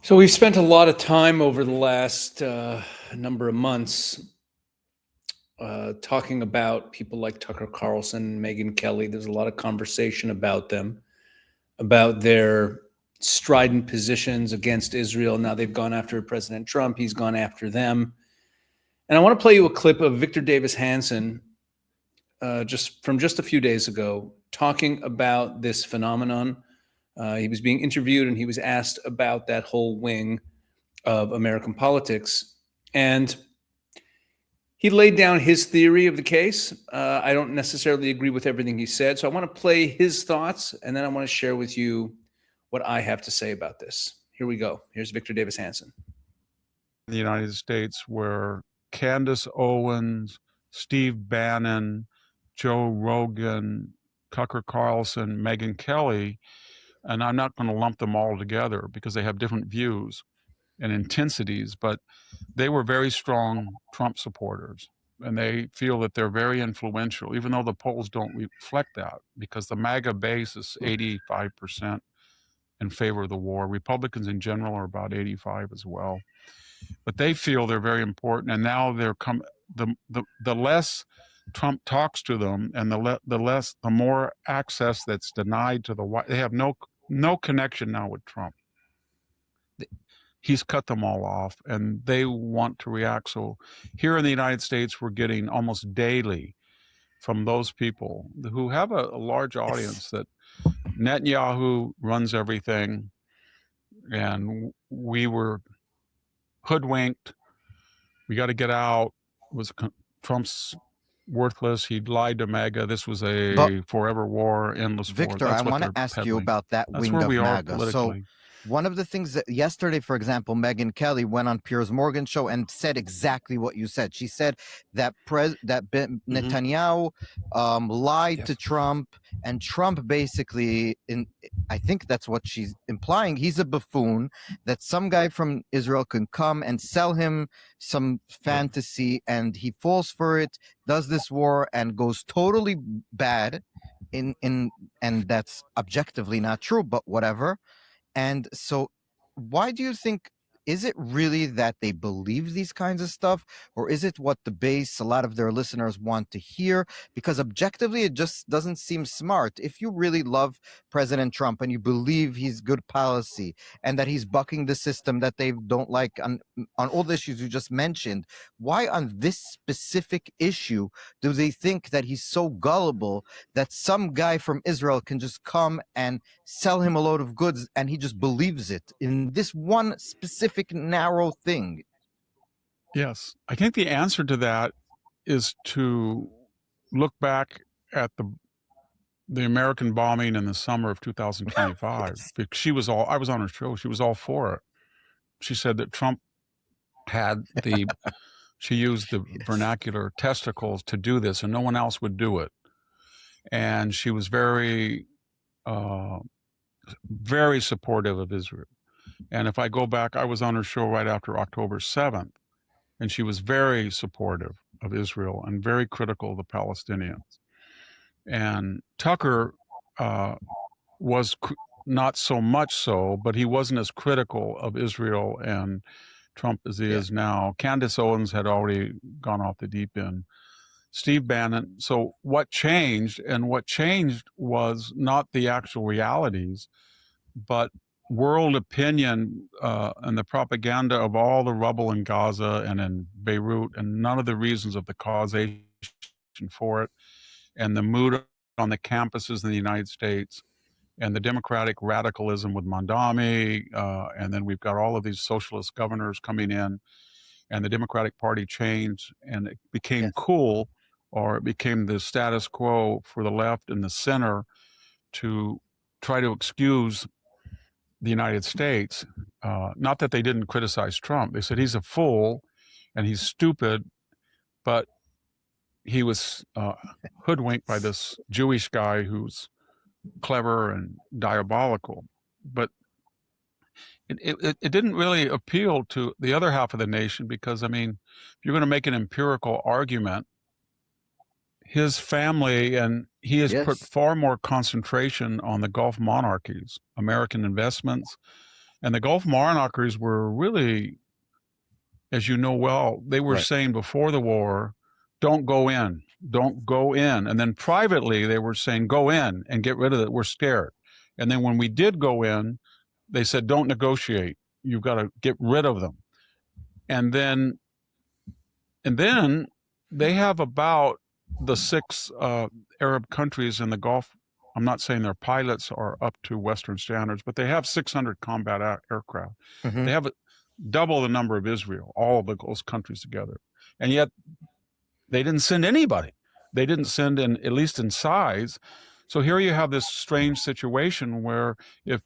So we've spent a lot of time over the last number of months talking about people like Tucker Carlson, Megyn Kelly. There's a lot of conversation about them, about their strident positions against Israel. Now they've gone after President Trump. He's gone after them. And I want to play you a clip of Victor Davis Hanson just a few days ago talking about this phenomenon. He was being interviewed and he was asked about that whole wing of American politics. And he laid down his theory of the case. I don't necessarily agree with everything he said. So I want to play his thoughts, and then I want to share with you what I have to say about this. Here we go. Here's Victor Davis Hanson. The United States where Candace Owens, Steve Bannon, Joe Rogan, Tucker Carlson, Megyn Kelly, and I'm not going to lump them all together because they have different views and intensities, but they were very strong Trump supporters. And they feel that they're very influential, even though the polls don't reflect that, because the MAGA base is 85% in favor of the war. Republicans in general are about 85 as well. But they feel they're very important, and now the less Trump talks to them, and the more access that's denied to the White. They have no connection now with Trump. He's cut them all off, and they want to react. So here in the United States, we're getting almost daily from those people who have a large audience that Netanyahu runs everything, and we were hoodwinked. We got to get out. Trump's worthless. He lied to MAGA. This was But a forever war, endless war. Victor, I That's what want to they're ask you peddling. about that That's wing where of we are MAGA. So politically. one of the things that yesterday, for example, Megyn Kelly went on Piers Morgan's show and said exactly what you said. She said that Netanyahu lied to Trump, and Trump basically, I think that's what she's implying. He's a buffoon, that some guy from Israel can come and sell him some fantasy, and he falls for it, does this war, and goes totally bad. And that's objectively not true, but whatever. And so why do you think, is it really that they believe these kinds of stuff, or is it what the base, a lot of their listeners want to hear? Because objectively, it just doesn't seem smart. If you really love President Trump and you believe he's good policy and that he's bucking the system that they don't like on all the issues you just mentioned, why on this specific issue do they think that he's so gullible that some guy from Israel can just come and sell him a load of goods and he just believes it in this one specific narrow thing? Yes. I think the answer to that is to look back at the American bombing in the summer of 2025. Because I was on her show, she was all for it. She said that Trump had she used the vernacular testicles to do this, and no one else would do it. And she was very, very supportive of Israel. And if I go back, I was on her show right after October 7th, and she was very supportive of Israel and very critical of the Palestinians. And Tucker was not so much so, but he wasn't as critical of Israel and Trump as he is now. Candace Owens had already gone off the deep end. Steve Bannon. So what changed? And what changed was not the actual realities, but world opinion and the propaganda of all the rubble in Gaza and in Beirut, and none of the reasons of the causation for it, and the mood on the campuses in the United States, and the democratic radicalism with Mondami, and then we've got all of these socialist governors coming in, and the Democratic Party changed, and it became cool, or it became the status quo for the left and the center to try to excuse the United States. Not that they didn't criticize Trump. They said he's a fool and he's stupid, but he was hoodwinked by this Jewish guy who's clever and diabolical. But it didn't really appeal to the other half of the nation because, I mean, if you're going to make an empirical argument, his family, and he has put far more concentration on the Gulf monarchies, American investments, And the Gulf Monarchies were really, as you know well, they were Right. saying before the war, don't go in, don't go in. And then privately, they were saying, go in and get rid of it. We're scared. And then when we did go in, they said, don't negotiate. You've got to get rid of them. And then they have about the 6 Arab countries in the Gulf. I'm not saying their pilots are up to Western standards, but they have 600 combat aircraft. Mhm. They have double the number of Israel, all of those countries together. And yet they didn't send anybody. They didn't send in, at least in size. So here you have this strange situation where if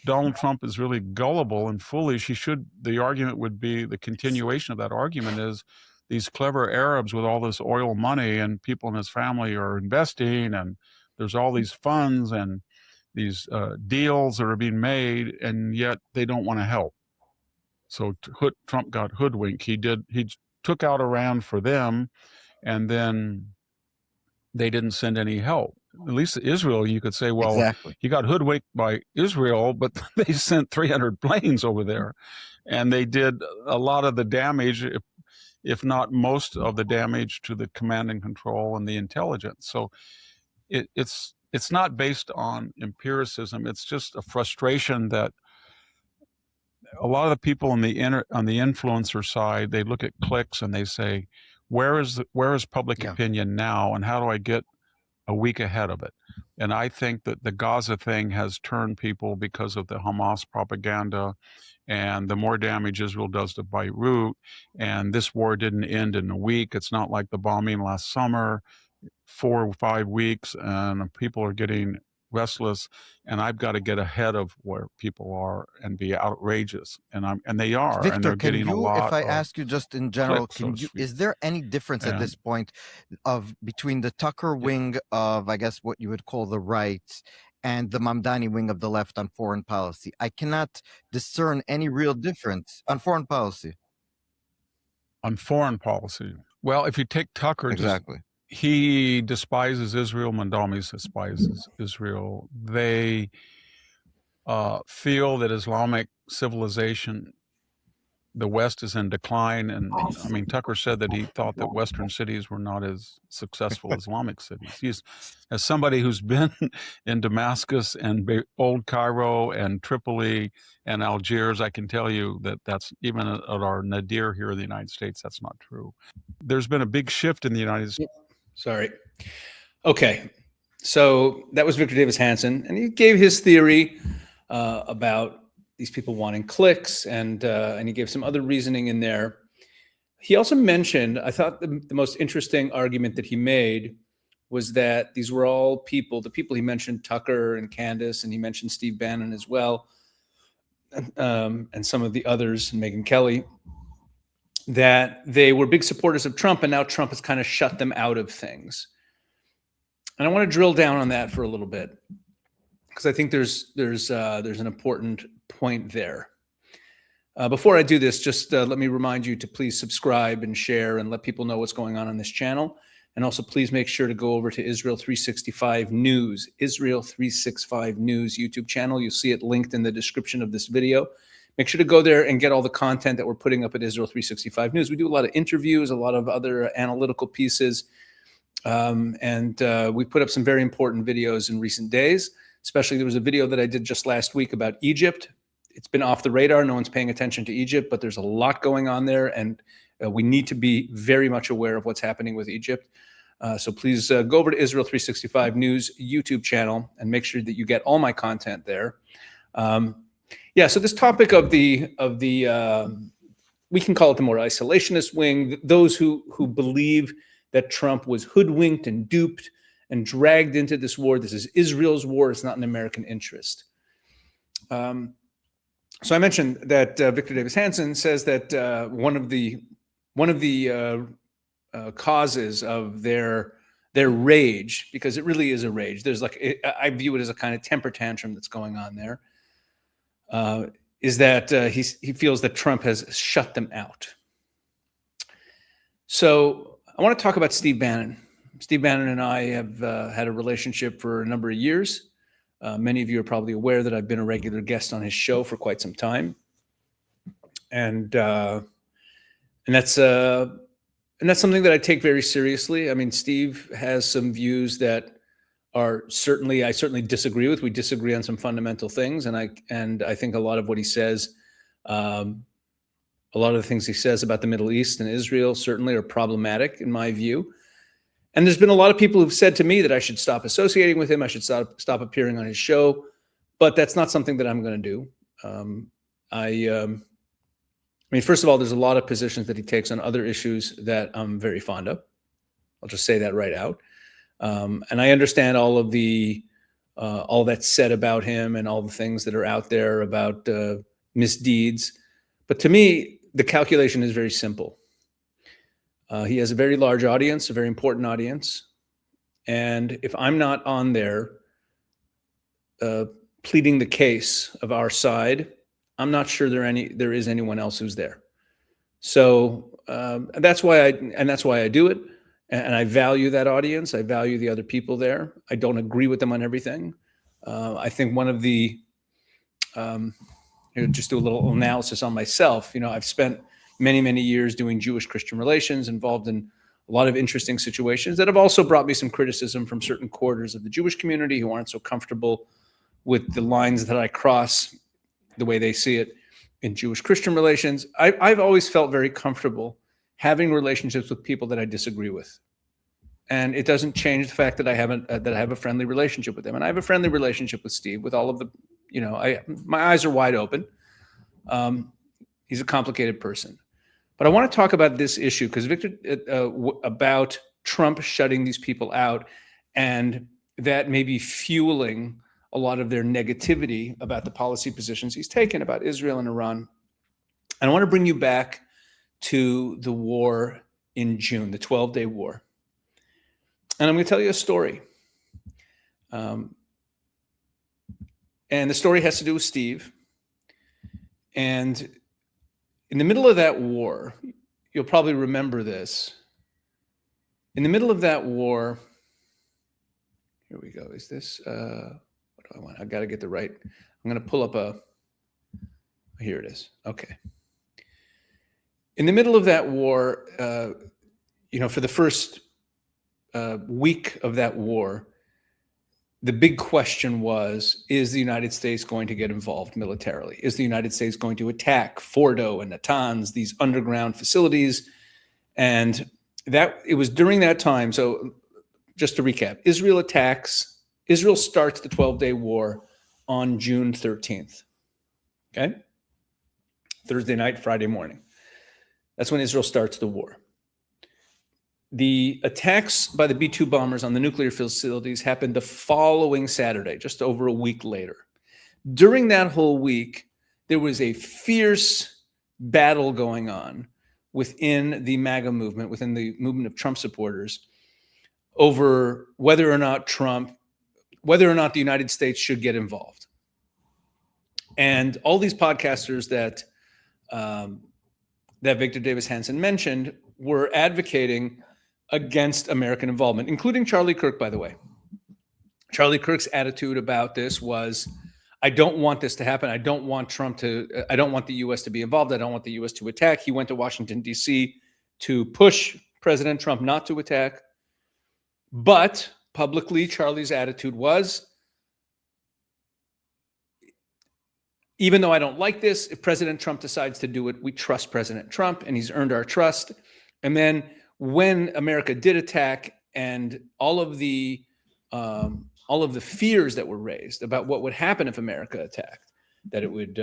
Donald Trump is really gullible and foolish, the argument would be, the continuation of that argument is, these clever Arabs with all this oil money and people in his family are investing, and there's all these funds and these deals that are being made, and yet they don't want to help. So Trump got hoodwinked. He took out Iran for them, and then they didn't send any help. At least Israel, you could say, well, Exactly. he got hoodwinked by Israel, but they sent 300 planes over there, and they did a lot of the damage, if not most of the damage, to the command and control and the intelligence. So it's not based on empiricism. It's just a frustration that a lot of the people on the influencer side, they look at clicks and they say, where is public opinion now, and how do I get a week ahead of it? And I think that the Gaza thing has turned people because of the Hamas propaganda, and the more damage Israel does to Beirut, and this war didn't end in a week. It's not like the bombing last summer, 4 or 5 weeks, and people are getting restless, and I've got to get ahead of where people are and be outrageous, and they are, and Victor, they're can getting a you, lot if I of ask you just in general, clicks, so to speak. is there any difference at this point between the Tucker wing of, I guess, what you would call the right, and the Mamdani wing of the left on foreign policy? I cannot discern any real difference on foreign policy. On foreign policy, well, if you take Tucker, Exactly. he despises Israel. Mandami despises Israel. They feel that Islamic civilization, the West, is in decline. And I mean, Tucker said that he thought that Western cities were not as successful as Islamic cities. As somebody who's been in Damascus and Old Cairo and Tripoli and Algiers, I can tell you that that's, even at our nadir here in the United States, that's not true. There's been a big shift in the United States. Sorry. Okay. So that was Victor Davis Hanson, and he gave his theory about these people wanting clicks, and he gave some other reasoning in there. He also mentioned, I thought the most interesting argument that he made was that these were all people, the people he mentioned, Tucker and Candace, and he mentioned Steve Bannon as well, and some of the others, Megyn Kelly, that they were big supporters of Trump, and now Trump has kind of shut them out of things. And I want to drill down on that for a little bit, because I think there's an important point there. Before I do this, just let me remind you to please subscribe and share and let people know what's going on this channel. And also, please make sure to go over to Israel 365 News, Israel 365 News YouTube channel. You'll see it linked in the description of this video. Make sure to go there and get all the content that we're putting up at Israel 365 News. We do a lot of interviews, a lot of other analytical pieces, and we put up some very important videos in recent days. Especially, there was a video that I did just last week about Egypt. It's been off the radar. No one's paying attention to Egypt, but there's a lot going on there, and we need to be very much aware of what's happening with Egypt. So please go over to Israel 365 News YouTube channel and make sure that you get all my content there. So this topic of the we can call it the more isolationist wing, those who believe that Trump was hoodwinked and duped and dragged into this war. This is Israel's war. It's not an American interest. So I mentioned that Victor Davis Hanson says that one of the causes of their rage, because it really is a rage. There's I view it as a kind of temper tantrum that's going on there. Is that he feels that Trump has shut them out. So I want to talk about Steve Bannon. Steve Bannon and I have had a relationship for a number of years. Many of you are probably aware that I've been a regular guest on his show for quite some time, and that's something that I take very seriously. I mean, Steve has some views that I certainly disagree with. We disagree on some fundamental things, and I think a lot of what he says, a lot of the things he says about the Middle East and Israel certainly are problematic in my view. And there's been a lot of people who've said to me that I should stop associating with him. I should stop appearing on his show, but that's not something that I'm going to do. I mean, first of all, there's a lot of positions that he takes on other issues that I'm very fond of. I'll just say that right out. And I understand all that's said about him and all the things that are out there about misdeeds. But to me, the calculation is very simple. He has a very large audience, a very important audience. And if I'm not on there pleading the case of our side, I'm not sure there is anyone else who's there. So that's why I do it. And I value that audience. I value the other people there. I don't agree with them on everything. I think one of the, just do a little analysis on myself. I've spent many, many years doing Jewish-Christian relations, involved in a lot of interesting situations that have also brought me some criticism from certain quarters of the Jewish community who aren't so comfortable with the lines that I cross the way they see it in Jewish-Christian relations. I've always felt very comfortable having relationships with people that I disagree with. And it doesn't change the fact that I have a friendly relationship with them. And I have a friendly relationship with Steve, with all of the, my eyes are wide open. He's a complicated person. But I want to talk about this issue because Victor, about Trump shutting these people out, and that may be fueling a lot of their negativity about the policy positions he's taken about Israel and Iran. And I want to bring you back to the war in June, the 12-day war. And I'm going to tell you a story. And the story has to do with Steve. And in the middle of that war, you'll probably remember this. In the middle of that war, here we go. Is this, what do I want? I got to get the right. I'm going to pull up here it is. Okay. In the middle of that war, for the first week of that war, the big question was, is the United States going to get involved militarily? Is the United States going to attack Fordo and Natanz, these underground facilities? And that it was during that time. So just to recap, Israel starts the 12-day war on June 13th. Okay? Thursday night, Friday morning. That's when Israel starts the war. The attacks by the B-2 bombers on the nuclear facilities happened the following Saturday, just over a week later. During that whole week, there was a fierce battle going on within the MAGA movement, within the movement of Trump supporters, over whether or not the United States should get involved. And all these podcasters that Victor Davis Hanson mentioned were advocating against American involvement, including Charlie Kirk, by the way. Charlie Kirk's attitude about this was, I don't want this to happen. I don't want the U.S. to be involved. I don't want the U.S. to attack. He went to Washington, D.C. to push President Trump not to attack. But publicly, Charlie's attitude was, even though I don't like this, if President Trump decides to do it, we trust President Trump, and he's earned our trust. And then when America did attack, and all of the fears that were raised about what would happen if America attacked, that it would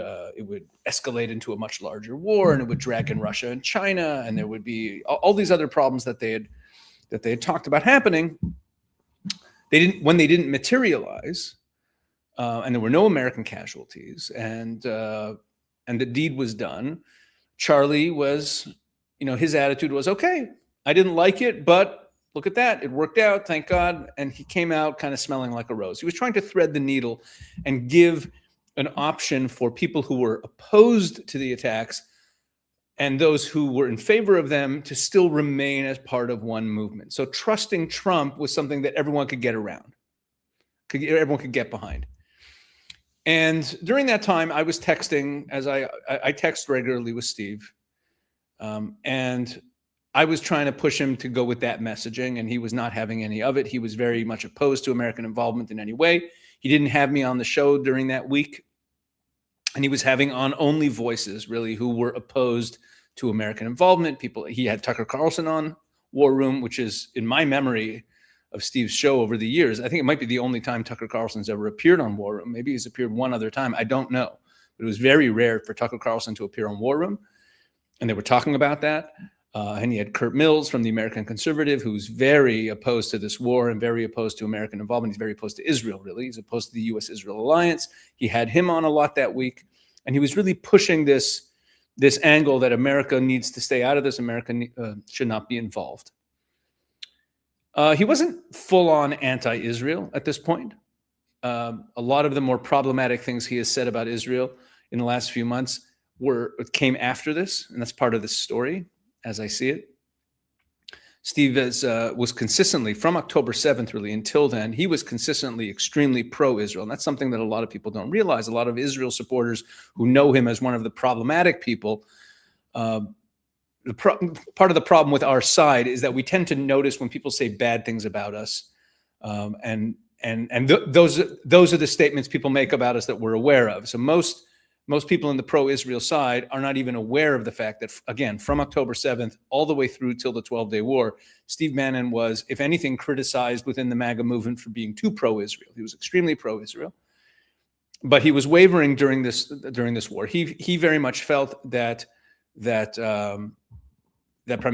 escalate into a much larger war, and it would drag in Russia and China, and there would be all these other problems that they had talked about happening. When they didn't materialize, and there were no American casualties, and the deed was done, Charlie was, his attitude was, okay, I didn't like it, but look at that. It worked out, thank God. And he came out kind of smelling like a rose. He was trying to thread the needle and give an option for people who were opposed to the attacks and those who were in favor of them to still remain as part of one movement. So trusting Trump was something that everyone could get around, everyone could get behind. And during that time, I was texting, as I text regularly with Steve, and I was trying to push him to go with that messaging, and he was not having any of it. He was very much opposed to American involvement in any way. He didn't have me on the show during that week, and he was having on only voices, really, who were opposed to American involvement. People, he had Tucker Carlson on War Room, which is, in my memory of Steve's show over the years, I think it might be the only time Tucker Carlson's ever appeared on War Room. Maybe he's appeared one other time. I don't know. But it was very rare for Tucker Carlson to appear on War Room. And they were talking about that. And he had Kurt Mills from the American Conservative, who's very opposed to this war and very opposed to American involvement. He's very opposed to Israel, really. He's opposed to the U.S.-Israel alliance. He had him on a lot that week. And he was really pushing this angle that America needs to stay out of this. America should not be involved. He wasn't full-on anti-Israel at this point. A lot of the more problematic things he has said about Israel in the last few months came after this, and that's part of this story, as I see it. Steve was consistently, from October 7th, really, until then, he was consistently extremely pro-Israel, and that's something that a lot of people don't realize. A lot of Israel supporters who know him as one of the problematic people, part of the problem with our side is that we tend to notice when people say bad things about us, and those are the statements people make about us that we're aware of. So most people in the pro-Israel side are not even aware of the fact that, again, from October 7th all the way through till the 12-day war, Steve Bannon was, if anything, criticized within the MAGA movement for being too pro-Israel. He was extremely pro-Israel, but he was wavering during this war. He very much felt that Prime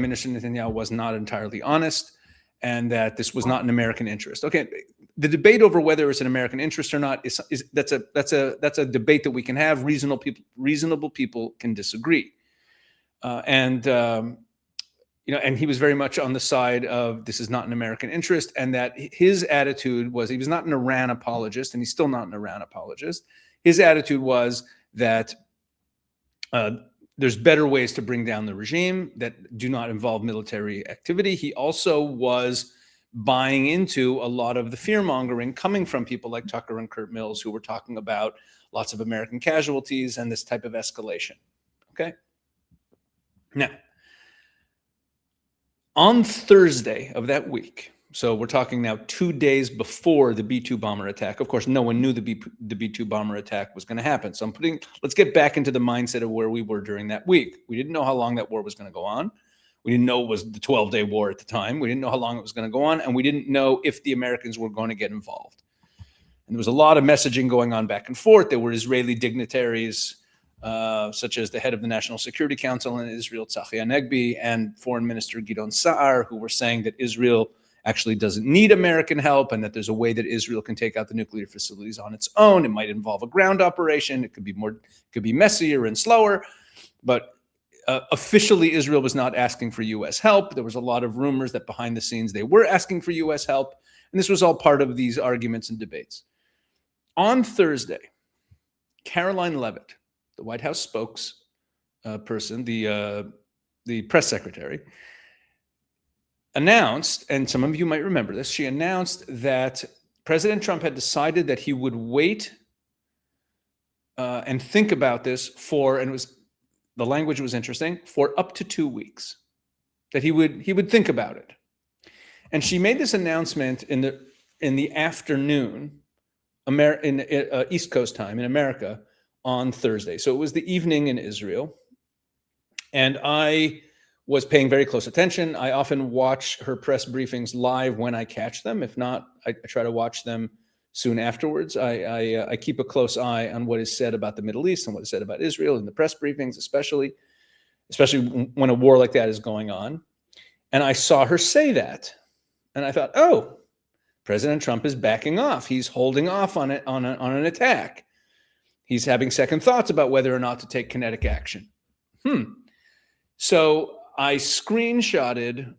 Minister Netanyahu was not entirely honest, and that this was not an American interest. Okay, the debate over whether it's an American interest or not that's a debate that we can have. Reasonable people can disagree, and he was very much on the side of this is not an American interest, and that his attitude was, he was not an Iran apologist, and he's still not an Iran apologist. His attitude was that there's better ways to bring down the regime that do not involve military activity. He also was buying into a lot of the fear-mongering coming from people like Tucker and Kurt Mills, who were talking about lots of American casualties and this type of escalation. Okay? Now, on Thursday of that week, so we're talking now 2 days before the B-2 bomber attack. Of course, no one knew the B-2 bomber attack was going to happen. So let's get back into the mindset of where we were during that week. We didn't know how long that war was going to go on. We didn't know it was the 12-day war at the time. We didn't know how long it was going to go on. And we didn't know if the Americans were going to get involved. And there was a lot of messaging going on back and forth. There were Israeli dignitaries, such as the head of the National Security Council in Israel, Tzachi Hanegbi, and Foreign Minister Gideon Sa'ar, who were saying that Israel actually doesn't need American help, and that there's a way that Israel can take out the nuclear facilities on its own. It might involve a ground operation. It could be messier and slower, but officially Israel was not asking for U.S. help. There was a lot of rumors that behind the scenes they were asking for U.S. help, and this was all part of these arguments and debates. On Thursday, Caroline Leavitt, the White House spokesperson, the press secretary, announced, and some of you might remember this, she announced that President Trump had decided that he would wait and think about this the language was interesting, for up to 2 weeks, that he would think about it. And she made this announcement in the afternoon, East Coast time in America, on Thursday. So it was the evening in Israel. And I was paying very close attention. I often watch her press briefings live when I catch them. If not, I try to watch them soon afterwards. I keep a close eye on what is said about the Middle East and what is said about Israel in the press briefings, especially when a war like that is going on. And I saw her say that. And I thought, oh, President Trump is backing off. He's holding off on an attack. He's having second thoughts about whether or not to take kinetic action. So I screenshotted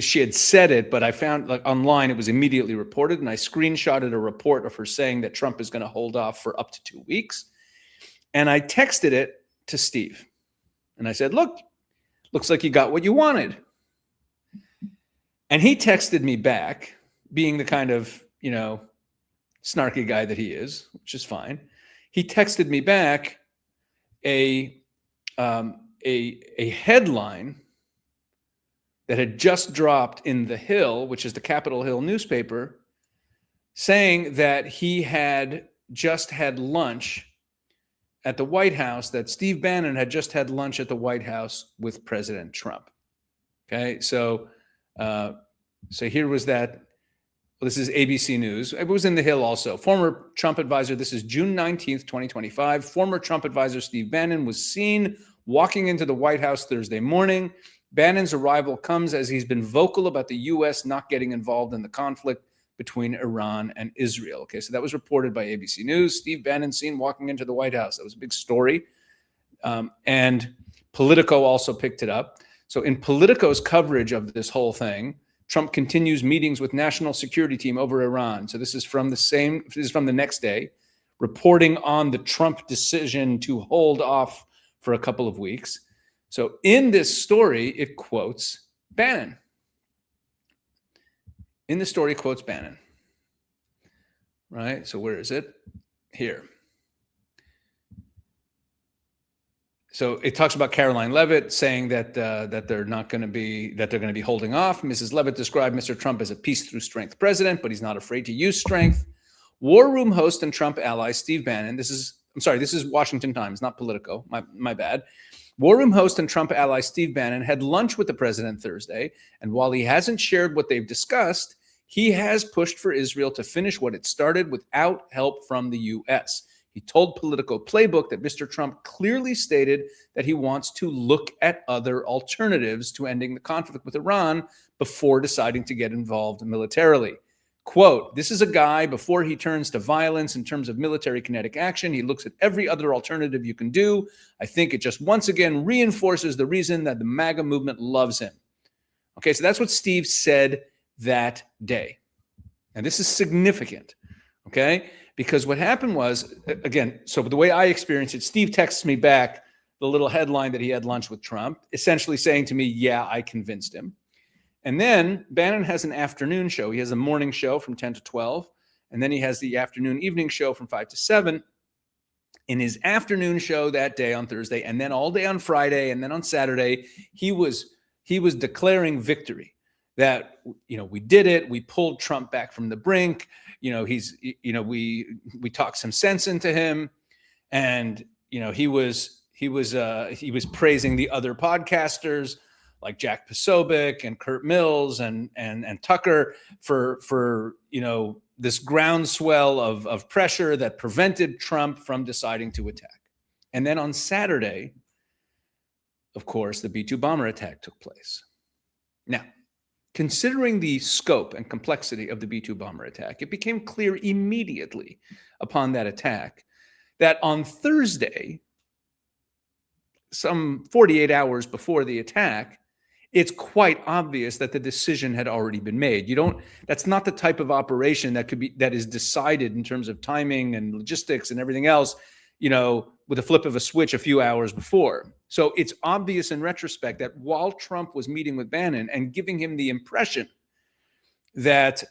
she had said it, but I found online it was immediately reported, and I screenshotted a report of her saying that Trump is going to hold off for up to 2 weeks. And I texted it to Steve. And I said, look, looks like you got what you wanted. And he texted me back being the kind of, snarky guy that he is, which is fine, he texted me back a headline that had just dropped in The Hill, which is the Capitol Hill newspaper, saying that he had just had lunch at the White House, that Steve Bannon had just had lunch at the White House with President Trump. Okay, so here was that. Well, this is ABC News. It was in The Hill also. Former Trump advisor, this is June 19th, 2025. Former Trump advisor Steve Bannon was seen walking into the White House Thursday morning. Bannon's arrival comes as he's been vocal about the U.S. not getting involved in the conflict between Iran and Israel. Okay, so that was reported by ABC News. Steve Bannon seen walking into the White House. That was a big story. And Politico also picked it up. So in Politico's coverage of this whole thing, Trump continues meetings with national security team over Iran. So this is from the next day, reporting on the Trump decision to hold off for a couple of weeks. So in this story, it quotes Bannon. In the story, it quotes Bannon. Right? So where is it? Here. So it talks about Caroline Leavitt saying that they're going to be holding off. Mrs. Leavitt described Mr. Trump as a peace through strength president, but he's not afraid to use strength. War Room host and Trump ally Steve Bannon. This is Washington Times, not Politico. My bad. War Room host and Trump ally Steve Bannon had lunch with the president Thursday, and while he hasn't shared what they've discussed, he has pushed for Israel to finish what it started without help from the U.S. He told Politico Playbook that Mr. Trump clearly stated that he wants to look at other alternatives to ending the conflict with Iran before deciding to get involved militarily. Quote, this is a guy, before he turns to violence in terms of military kinetic action, he looks at every other alternative you can do. I think it just once again reinforces the reason that the MAGA movement loves him. Okay, so that's what Steve said that day. And this is significant, okay? Because what happened was, again, so the way I experienced it, Steve texts me back the little headline that he had lunch with Trump, essentially saying to me, yeah, I convinced him. And then Bannon has an afternoon show. He has a morning show from 10 to 12, and then he has the afternoon evening show from 5 to 7. In his afternoon show that day on Thursday, and then all day on Friday, and then on Saturday, he was declaring victory. That, we did it. We pulled Trump back from the brink. We talked some sense into him, and he was praising the other podcasters like Jack Posobiec and Kurt Mills and Tucker for this groundswell of pressure that prevented Trump from deciding to attack. And then on Saturday, of course, the B-2 bomber attack took place. Now, considering the scope and complexity of the B-2 bomber attack, it became clear immediately upon that attack that on Thursday, some 48 hours before the attack, it's quite obvious that the decision had already been made. That's not the type of operation that is decided in terms of timing and logistics and everything else, with a flip of a switch a few hours before. So it's obvious in retrospect that while Trump was meeting with Bannon and giving him the impression that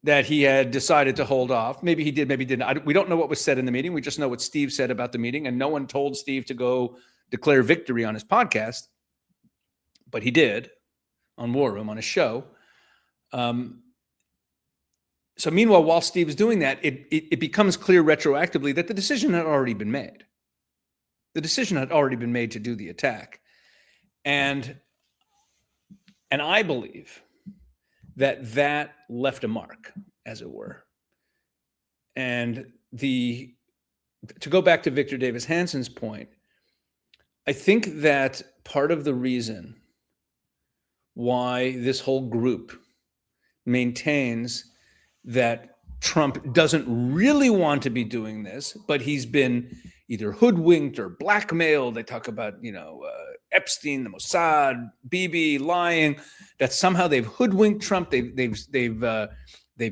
he had decided to hold off, maybe he did, maybe he didn't. We don't know what was said in the meeting. We just know what Steve said about the meeting, and no one told Steve to go declare victory on his podcast, but he did on War Room on his show. So meanwhile, while Steve is doing that, it becomes clear retroactively that the decision had already been made. The decision had already been made to do the attack. And I believe that left a mark, as it were. And to go back to Victor Davis Hansen's point, I think that part of the reason why this whole group maintains that Trump doesn't really want to be doing this, but he's been either hoodwinked or blackmailed. They talk about, Epstein, the Mossad, Bibi lying, that somehow they've hoodwinked Trump. They've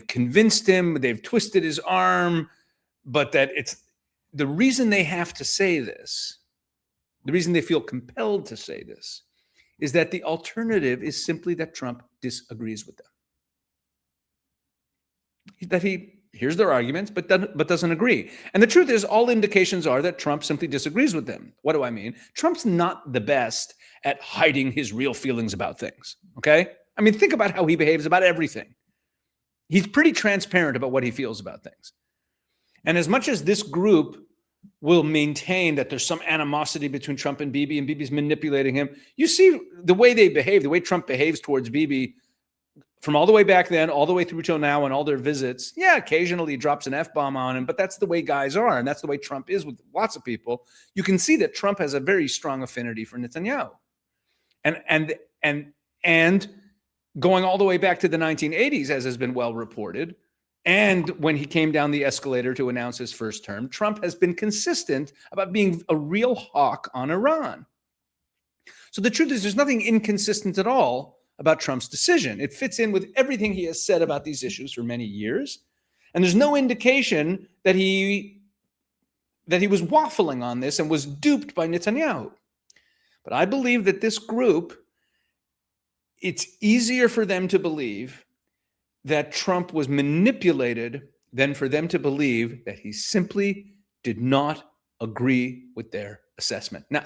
convinced him, they've twisted his arm, but that it's the reason they have to say this, the reason they feel compelled to say this, is that the alternative is simply that Trump disagrees with them. that he hears their arguments, but doesn't agree. And the truth is, all indications are that Trump simply disagrees with them. What do I mean? Trump's not the best at hiding his real feelings about things, okay? I mean, think about how he behaves about everything. He's pretty transparent about what he feels about things. And as much as this group will maintain that there's some animosity between Trump and Bibi, and Bibi's manipulating him, you see the way they behave, the way Trump behaves towards Bibi, from all the way back then, all the way through till now, and all their visits. Yeah, occasionally he drops an F-bomb on him, but that's the way guys are, and that's the way Trump is with lots of people. You can see that Trump has a very strong affinity for Netanyahu. And going all the way back to the 1980s, as has been well reported, and when he came down the escalator to announce his first term, Trump has been consistent about being a real hawk on Iran. So the truth is, there's nothing inconsistent at all about Trump's decision. It fits in with everything he has said about these issues for many years. And there's no indication that he was waffling on this and was duped by Netanyahu. But I believe that this group, it's easier for them to believe that Trump was manipulated than for them to believe that he simply did not agree with their assessment. Now,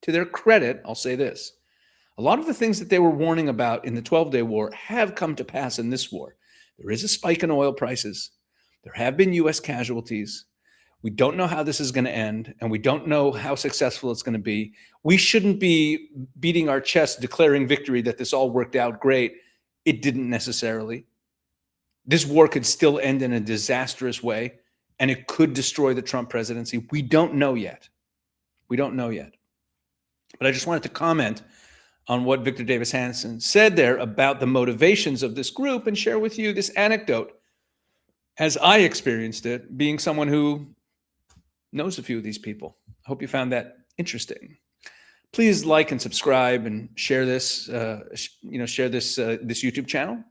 to their credit, I'll say this. A lot of the things that they were warning about in the 12-day war have come to pass in this war. There is a spike in oil prices. There have been U.S. casualties. We don't know how this is going to end, and we don't know how successful it's going to be. We shouldn't be beating our chest, declaring victory that this all worked out great. It didn't necessarily. This war could still end in a disastrous way, and it could destroy the Trump presidency. We don't know yet. We don't know yet. But I just wanted to comment on what Victor Davis Hanson said there about the motivations of this group and share with you this anecdote as I experienced it, being someone who knows a few of these people. I hope you found that interesting. Please like and subscribe and share this, share this YouTube channel.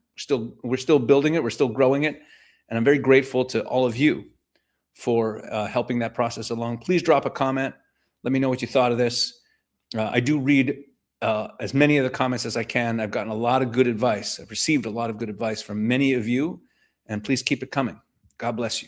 We're still building it. We're still growing it. And I'm very grateful to all of you for helping that process along. Please drop a comment. Let me know what you thought of this. I do read as many of the comments as I can. I've gotten a lot of good advice. I've received a lot of good advice from many of you, and please keep it coming. God bless you.